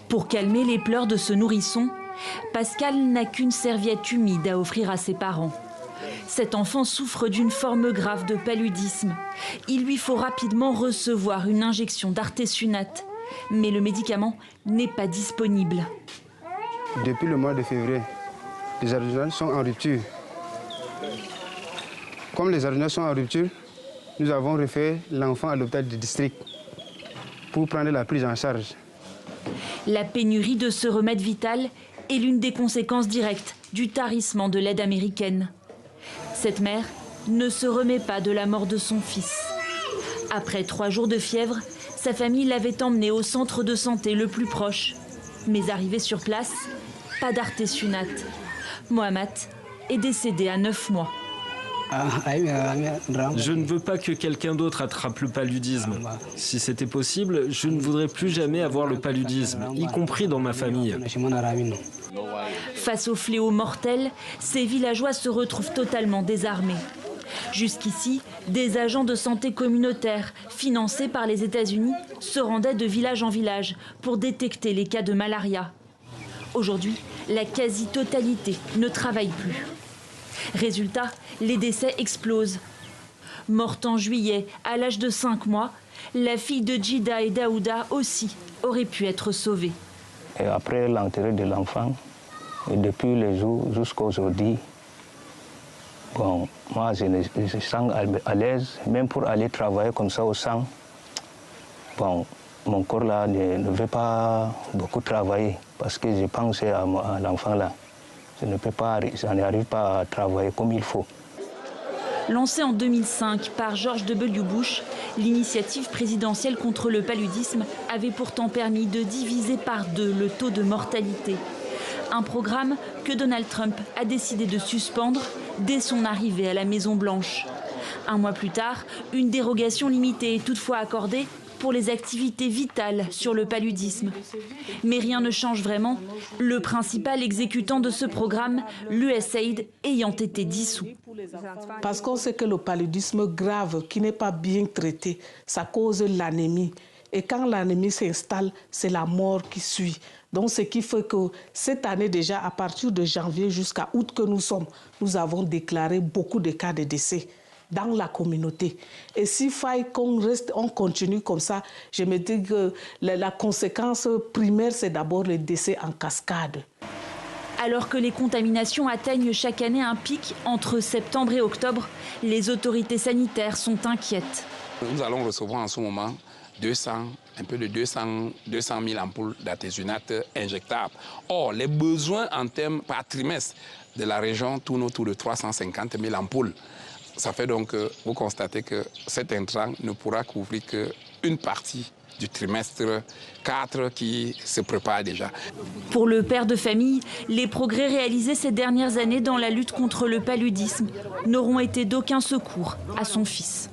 Pour calmer les pleurs de ce nourrisson, Pascal n'a qu'une serviette humide à offrir à ses parents. Cet enfant souffre d'une forme grave de paludisme. Il lui faut rapidement recevoir une injection d'artesunate, mais le médicament n'est pas disponible. Depuis le mois de février, les artésunates sont en rupture. Comme les artésunates sont en rupture, nous avons refait l'enfant à l'hôpital du district pour prendre la prise en charge. La pénurie de ce remède vital est l'une des conséquences directes du tarissement de l'aide américaine. Cette mère ne se remet pas de la mort de son fils. Après 3 jours de fièvre, sa famille l'avait emmené au centre de santé le plus proche. Mais arrivé sur place, pas d'artesunate. Mohamed est décédé à 9 mois. Je ne veux pas que quelqu'un d'autre attrape le paludisme. Si c'était possible, je ne voudrais plus jamais avoir le paludisme, y compris dans ma famille. Face au fléau mortel, ces villageois se retrouvent totalement désarmés. Jusqu'ici, des agents de santé communautaires, financés par les États-Unis, se rendaient de village en village pour détecter les cas de malaria. Aujourd'hui, la quasi-totalité ne travaille plus. Résultat, les décès explosent. Morte en juillet, à l'âge de 5 mois, la fille de Djida et Daouda aussi aurait pu être sauvée. Et après l'enterrement de l'enfant, depuis les jours jusqu'à aujourd'hui, bon, moi je me sens à l'aise, même pour aller travailler comme ça au sang. Bon, mon corps là ne veut pas beaucoup travailler parce que je pense à l'enfant là. Je n'arrive pas à travailler comme il faut. Lancée en 2005 par George W. Bush, l'initiative présidentielle contre le paludisme avait pourtant permis de diviser par 2 le taux de mortalité. Un programme que Donald Trump a décidé de suspendre dès son arrivée à la Maison-Blanche. 1 mois plus tard, une dérogation limitée est toutefois accordée pour les activités vitales sur le paludisme. Mais rien ne change vraiment, le principal exécutant de ce programme, l'USAID, ayant été dissous. Parce qu'on sait que le paludisme grave qui n'est pas bien traité, ça cause l'anémie. Et quand l'anémie s'installe, c'est la mort qui suit. Donc ce qui fait que cette année déjà, à partir de janvier jusqu'à août que nous sommes, nous avons déclaré beaucoup de cas de décès dans la communauté. Et s'il faille on continue comme ça, je me dis que la conséquence primaire, c'est d'abord le décès en cascade. Alors que les contaminations atteignent chaque année un pic entre septembre et octobre, les autorités sanitaires sont inquiètes. Nous allons recevoir en ce moment un peu de 200 000 ampoules d'artésunate injectables. Or, les besoins en termes par trimestre de la région tournent autour de 350 000 ampoules. Ça fait donc que vous constatez que cet intrant ne pourra couvrir qu'une partie du trimestre 4 qui se prépare déjà. Pour le père de famille, les progrès réalisés ces dernières années dans la lutte contre le paludisme n'auront été d'aucun secours à son fils.